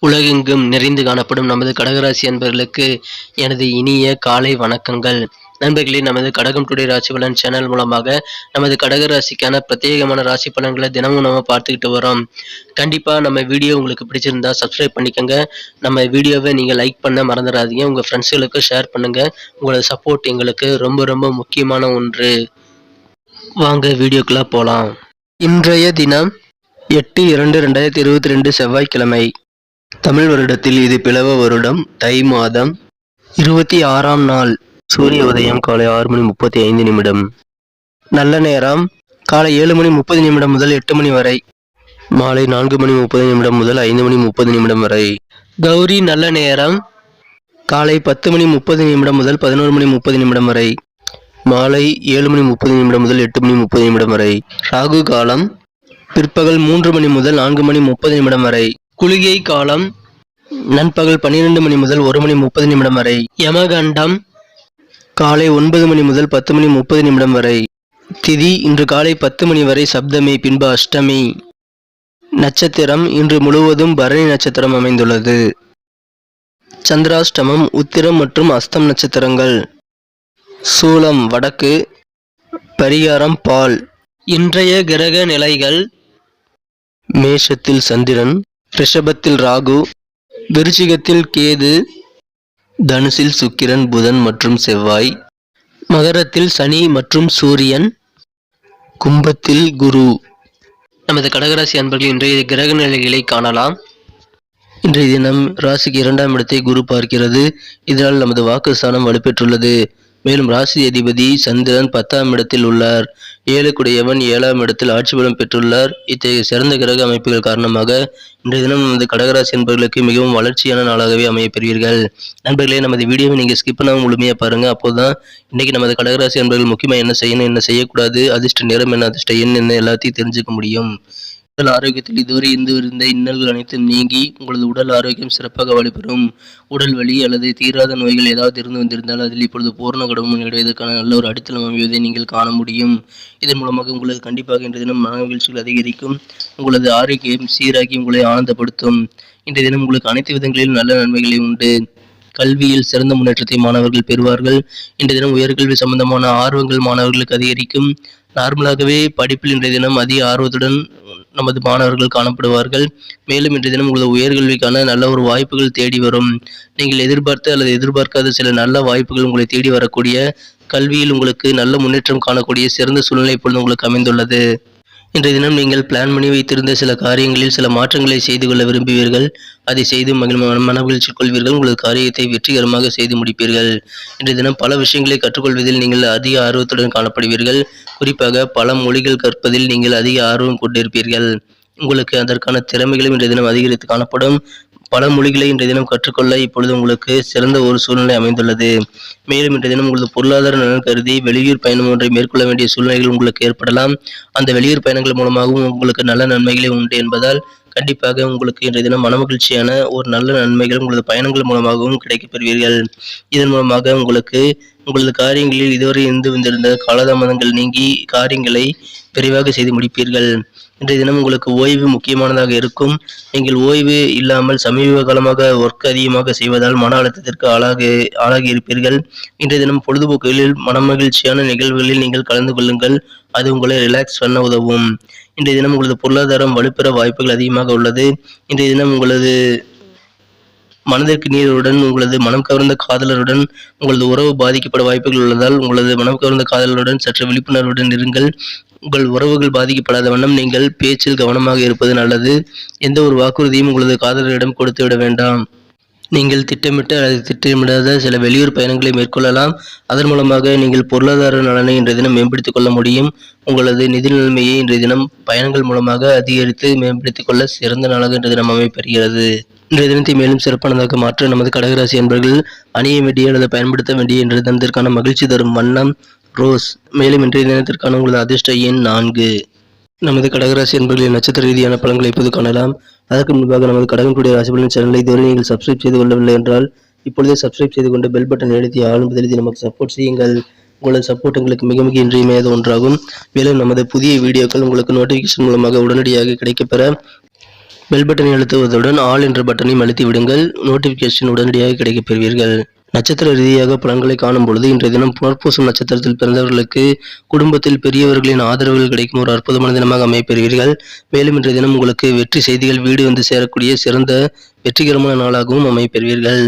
உலகெங்கும் நிறைந்து காணப்படும் நமது கடகராசி அன்பர்களுக்கு எனது இனிய காலை வணக்கங்கள். நண்பர்களே, நமது கடகம் டுடே ராசி பலன் சேனல் மூலமாக நமது கடகராசிக்கான பிரத்யேகமான ராசி பலன்களை தினமும் நம்ம பார்த்துக்கிட்டு வரோம். கண்டிப்பா நம்ம வீடியோ உங்களுக்கு பிடிச்சிருந்தா சப்ஸ்கிரைப் பண்ணிக்கோங்க. நம்ம வீடியோவை நீங்க லைக் பண்ண மறந்துடாதீங்க. உங்க ஃப்ரெண்ட்ஸ்களுக்கு ஷேர் பண்ணுங்க. உங்களோட சப்போர்ட் எங்களுக்கு ரொம்ப ரொம்ப முக்கியமான ஒன்று. வாங்க வீடியோக்குள்ள போலாம். இன்றைய தினம் 8/2/2022 செவ்வாய்க்கிழமை. தமிழ் வருடத்தில் இது பிளவ வருடம், தை மாதம் 26ஆம் நாள். சூரிய உதயம் காலை 6:35. நல்ல நேரம் காலை 7:30 முதல் 8 மணி வரை, மாலை 4:30 முதல் 5:30 வரை. கௌரி நல்ல நேரம் காலை 10:30 முதல் 11:30 வரை, மாலை 7:30 முதல் 8:30 வரை. ராகு காலம் பிற்பகல் 3 மணி முதல் 4:30 வரை. குளிகை காலம் நண்பகல் 12 மணி முதல் 1:30 வரை. யமகண்டம் காலை 9 மணி முதல் 10:30 வரை. திதி இன்று காலை 10 மணி வரை சப்தமி, பின்பு அஷ்டமி. நட்சத்திரம் இன்று முழுவதும் பரணி நட்சத்திரம் அமைந்துள்ளது. சந்திராஷ்டமம் உத்திரம் மற்றும் அஸ்தம் நட்சத்திரங்கள். சூலம் வடக்கு, பரிகாரம் பால். இன்றைய கிரக நிலைகள்: மேஷத்தில் சந்திரன், ரிஷபத்தில் ராகு, விருச்சிகத்தில் கேது, தனுசில் சுக்கிரன், புதன் மற்றும் செவ்வாய், மகரத்தில் சனி மற்றும் சூரியன், கும்பத்தில் குரு. நமது கடகராசி அன்பர்கள் இன்றைய கிரக நிலைகளை காணலாம். இன்றைய தினம் ராசிக்கு 2ஆம் இடத்தை குரு பார்க்கிறது. இதனால் நமது வாக்குஸ்தானம் வலுப்பெற்றுள்ளது. மேலும் ராசி அதிபதி சந்திரன் 10ஆம் இடத்தில் உள்ளார். 7க்குடையவன் 7ஆம் இடத்தில் ஆட்சி பலம் பெற்றுள்ளார். இத்தகைய சிறந்த கிரக அமைப்புகள் காரணமாக இன்றைய தினம் நமது கடகராசி நண்பர்களுக்கு மிகவும் வளர்ச்சியான நாளாகவே அமையப்பெறுவீர்கள். நண்பர்களே, நமது வீடியோவை நீங்கள் ஸ்கிப் பண்ணாமல் முழுமையாக பாருங்க. அப்போதான் இன்னைக்கு நமது கடகராசி நண்பர்கள் முக்கியமாக என்ன செய்யணும், என்ன செய்யக்கூடாது, அதிர்ஷ்ட நேரம் என்ன, அதிர்ஷ்ட எண் என்ன, எல்லாத்தையும் தெரிஞ்சுக்க முடியும். உடல் ஆரோக்கியத்தில் இதுவரை இருந்த இன்னல்கள் அனைத்தும் நீங்கி உங்களது உடல் ஆரோக்கியம் சிறப்பாக வலுப்பெறும். உடல் வலி அல்லது தீராத நோய்கள் ஏதாவது இருந்து வந்திருந்தால் அதில் இப்பொழுது பூர்ண குணம் அடைவதற்கான நல்ல ஒரு அடித்தளம் அமைவதை நீங்கள் காண முடியும். இதன் மூலமாக உங்களது கண்டிப்பாக இன்றைய தினம் மன மகிழ்ச்சிகள் அதிகரிக்கும். உங்களது ஆரோக்கியம் சீராகி உங்களை ஆனந்தப்படுத்தும். இன்றைய தினம் உங்களுக்கு அனைத்து விதங்களிலும் நல்ல நன்மைகளை உண்டு. கல்வியில் சிறந்த முன்னேற்றத்தை மாணவர்கள் பெறுவார்கள். இன்றைய தினம் உயர்கல்வி சம்பந்தமான ஆர்வங்கள் மாணவர்களுக்கு அதிகரிக்கும். நார்மலாகவே படிப்பில் இன்றைய தினம் அதிக ஆர்வத்துடன் நமது மாணவர்கள் காணப்படுவார்கள். மேலும் இன்றைய தினம் உங்களது உயர்கல்விக்கான நல்ல ஒரு வாய்ப்புகள் தேடி வரும். நீங்கள் எதிர்பார்த்த அல்லது எதிர்பார்க்காத சில நல்ல வாய்ப்புகள் உங்களை தேடி வரக்கூடிய, கல்வியில் உங்களுக்கு நல்ல முன்னேற்றம் காணக்கூடிய சிறந்த சூழ்நிலை இப்பொழுது உங்களுக்கு அமைந்துள்ளது. இன்றைய தினம் நீங்கள் பிளான் பண்ணி வைத்திருந்த சில காரியங்களில் சில மாற்றங்களை செய்து கொள்ள விரும்புவீர்கள். அதை செய்து மனமகிழ்ச்சி கொள்வீர்கள். உங்களது காரியத்தை வெற்றிகரமாக செய்து முடிப்பீர்கள். இன்றைய தினம் பல விஷயங்களை கற்றுக்கொள்வதில் நீங்கள் அதிக ஆர்வத்துடன் காணப்படுவீர்கள். குறிப்பாக பல மொழிகள் கற்பதில் நீங்கள் அதிக ஆர்வம் கொண்டிருப்பீர்கள். உங்களுக்கு அதற்கான திறமைகளும் இன்றைய தினம் அதிகரித்து காணப்படும். பல மொழிகளை இன்றைய தினம் கற்றுக்கொள்ள இப்பொழுது உங்களுக்கு சிறந்த ஒரு சூழ்நிலை அமைந்துள்ளது. மேலும் இன்றைய தினம் உங்களது பொருளாதார நலன் கருதி வெளியூர் பயணம் ஒன்றை மேற்கொள்ள வேண்டிய சூழ்நிலைகள் உங்களுக்கு ஏற்படலாம். அந்த வெளியூர் பயணங்கள் மூலமாகவும் உங்களுக்கு நல்ல நன்மைகளே உண்டு என்பதால் கண்டிப்பாக உங்களுக்கு இன்றைய தினம் மனமகிழ்ச்சியான ஒரு நல்ல நன்மைகள் உங்களது பயணங்கள் மூலமாகவும் கிடைக்கப்பெறுவீர்கள். இதன் மூலமாக உங்களுக்கு உங்களது காரியங்களில் இதுவரை இருந்து வந்திருந்த காலதாமதங்கள் நீங்கி காரியங்களை விரைவாக செய்து முடிப்பீர்கள். இன்றைய தினம் உங்களுக்கு ஓய்வு முக்கியமானதாக இருக்கும். நீங்கள் ஓய்வு இல்லாமல் சமீப காலமாக ஒர்க் அதிகமாக செய்வதால் மன அழுத்தத்திற்கு ஆளாகி இருப்பீர்கள். இன்றைய தினம் பொழுதுபோக்குகளில் மனமகிழ்ச்சியான நிகழ்வுகளில் நீங்கள் கலந்து கொள்ளுங்கள். அது உங்களை ரிலாக்ஸ் பண்ண உதவும். இன்றைய தினம் உங்களது பொருளாதாரம் வலுப்பெற வாய்ப்புகள் அதிகமாக உள்ளது. இன்றைய தினம் உங்களது மனதிற்கு நீருடன் உங்களது மனம் கவர்ந்த காதலருடன் உங்களது உறவு பாதிக்கப்பட வாய்ப்புகள் உள்ளதால் உங்களது மனம் கவர்ந்த காதலருடன் சற்று விழிப்புணர்வுடன் இருங்கள். உங்கள் உறவுகள் பாதிக்கப்படாத வண்ணம் நீங்கள் பேச்சில் கவனமாக இருப்பது நல்லது. எந்த ஒரு வாக்குறுதியும் உங்களது காதலரிடம் கொடுத்து விட வேண்டாம். நீங்கள் திட்டமிட்ட அல்லது திட்டமிடாத சில வெளியூர் பயணங்களை மேற்கொள்ளலாம். அதன் மூலமாக நீங்கள் பொருளாதார நலனை இன்றைய தினம் மேம்படுத்திக் கொள்ள முடியும். உங்களது நிதி நிலைமையை இன்றைய தினம் பயணங்கள் மூலமாக அதிகரித்து மேம்படுத்திக் கொள்ள சிறந்த நாளாக இன்றைய தினம் அமைப்பெறுகிறது. இன்றைய தினத்தை மேலும் சிறப்பானதாக மாற்ற நமது கடகராசி என்பர்கள் அணிய வேண்டிய அல்லது பயன்படுத்த வேண்டிய இன்றைய தினத்திற்கான மகிழ்ச்சி தரும் வண்ணம் ரோஸ். மேலும் இன்றைய தினத்திற்கான உங்களது அதிர்ஷ்ட எண் 4. நமது கடகராசி என்பர்களின் நட்சத்திர ரீதியான பலன்களை இப்போது காணலாம். அதற்கு முன்பாக நமது கடகம் டுடே ராசி பலன் சேனலை இதுவரை நீங்கள் சப்ஸ்கிரைப் செய்து கொள்ளவில்லை என்றால் இப்பொழுதே சப்ஸ்கிரைப் செய்து கொண்டு பெல் பட்டன் எழுதி ஆளும் பதிலி நமக்கு சப்போர்ட் செய்யுங்கள். உங்களது சப்போர்ட் எங்களுக்கு மிக மிக இன்றியமையாத ஒன்றாகும். மேலும் நமது புதிய வீடியோக்கள் உங்களுக்கு நோட்டிஃபிகேஷன் மூலமாக உடனடியாக கிடைக்கப்பெற பெல் பட்டனை அழுத்துவதுடன் ஆல் என்ற பட்டனையும் அழுத்தி விடுங்கள். நோட்டிபிகேஷன் உடனடியாக கிடைக்கப் பெறுவீர்கள். நட்சத்திர ரீதியாக பலன்களை காணும் பொழுது இன்றைய தினம் புனர்பூசம் நட்சத்திரத்தில் பிறந்தவர்களுக்கு குடும்பத்தில் பெரியவர்களின் ஆதரவுகள் கிடைக்கும் ஒரு அற்புதமான தினமாக அமையப்பெறுவீர்கள். மேலும் இன்றைய தினம் உங்களுக்கு வெற்றி செய்திகள் வீடு வந்து சேரக்கூடிய சிறந்த வெற்றிகரமான நாளாகவும் அமையப்பெறுவீர்கள்.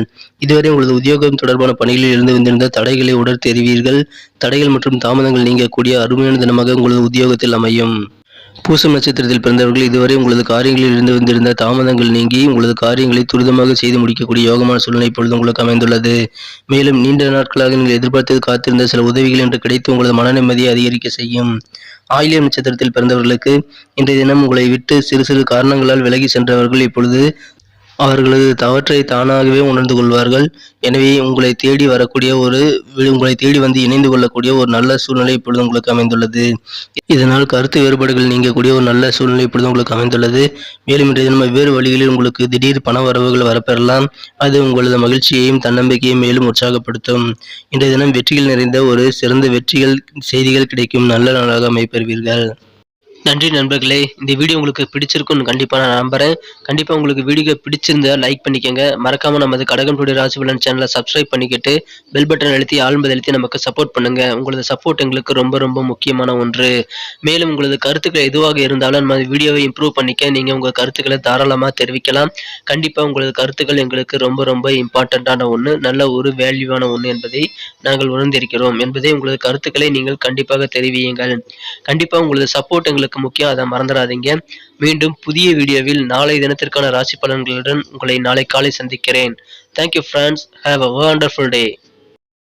இதுவரை உங்களது உத்தியோகம் தொடர்பான பணிகளில் இருந்து வந்திருந்த தடைகளை உடற்தெரிவீர்கள். தடைகள் மற்றும் தாமதங்கள் நீங்கக்கூடிய அருமையான தினமாக உங்களது உத்தியோகத்தில் அமையும். பூசம் நட்சத்திரத்தில் பிறந்தவர்கள் இதுவரை உங்களது காரியங்களில் இருந்து வந்திருந்த தாமதங்கள் நீங்கி உங்களது காரியங்களை துரிதமாக செய்து முடிக்கக்கூடிய யோகமான சூழ்நிலை இப்பொழுது உங்களுக்கு அமைந்துள்ளது. மேலும் நீண்ட நாட்களாக நீங்கள் எதிர்பார்த்து காத்திருந்த சில உதவிகள் என்று கிடைத்து உங்களது மன நிம்மதியை அதிகரிக்க செய்யும். ஆயில்யம் நட்சத்திரத்தில் பிறந்தவர்களுக்கு இன்றைய தினம் உங்களை விட்டு சிறு சிறு காரணங்களால் விலகி சென்றவர்கள் இப்பொழுது அவர்களது தவற்றை தானாகவே உணர்ந்து கொள்வார்கள். எனவே உங்களை தேடி வந்து இணைந்து கொள்ளக்கூடிய ஒரு நல்ல சூழ்நிலை இப்பொழுது உங்களுக்கு அமைந்துள்ளது. இதனால் கருத்து வேறுபாடுகள் நீங்கக்கூடிய ஒரு நல்ல சூழ்நிலை இப்பொழுது உங்களுக்கு அமைந்துள்ளது. மேலும் இன்றைய தினம் வெவ்வேறு வழிகளில் உங்களுக்கு திடீர் பண வரவுகள் வரப்பெறலாம். அது உங்களது மகிழ்ச்சியையும் தன்னம்பிக்கையும் மேலும் உற்சாகப்படுத்தும். இன்றைய தினம் வெற்றிகள் நிறைந்த ஒரு சிறந்த செய்திகள் கிடைக்கும் நல்ல நாளாக அமைப்பெறுவீர்கள். நன்றி நண்பர்களே. இந்த வீடியோ உங்களுக்கு பிடிச்சிருக்குன்னு கண்டிப்பாக நான் நம்புறேன். கண்டிப்பாக உங்களுக்கு வீடியோ பிடிச்சிருந்தா லைக் பண்ணிக்கோங்க. மறக்காம நமது கடகம் டுடே ராசி பலன் சேனலை சப்ஸ்கிரைப் பண்ணிக்கிட்டு பெல் பட்டன் அழுத்தி ஆல்பது அழுத்தி நமக்கு சப்போர்ட் பண்ணுங்க. உங்களது சப்போர்ட் எங்களுக்கு ரொம்ப ரொம்ப முக்கியமான ஒன்று. மேலும் உங்களது கருத்துக்கள் எதுவாக இருந்தாலும் நம்ம வீடியோவை இம்ப்ரூவ் பண்ணிக்க நீங்கள் உங்கள் கருத்துக்களை தாராளமாக தெரிவிக்கலாம். கண்டிப்பாக உங்களது கருத்துக்கள் எங்களுக்கு ரொம்ப ரொம்ப இம்பார்ட்டண்ட்டான ஒன்று, நல்ல ஒரு வேல்யூவான ஒன்று என்பதை நாங்கள் உணர்ந்திருக்கிறோம் என்பதை உங்களது கருத்துக்களை நீங்கள் கண்டிப்பாக தெரிவியுங்கள். கண்டிப்பாக உங்களது சப்போர்ட் எங்களுக்கு முக்கியம், அதை மறந்துடாதீங்க. மீண்டும் புதிய வீடியோவில் நாளை தினத்திற்கான ராசி பலன்களுடன் உங்களை நாளை காலை சந்திக்கிறேன். Thank you friends. Have a wonderful day.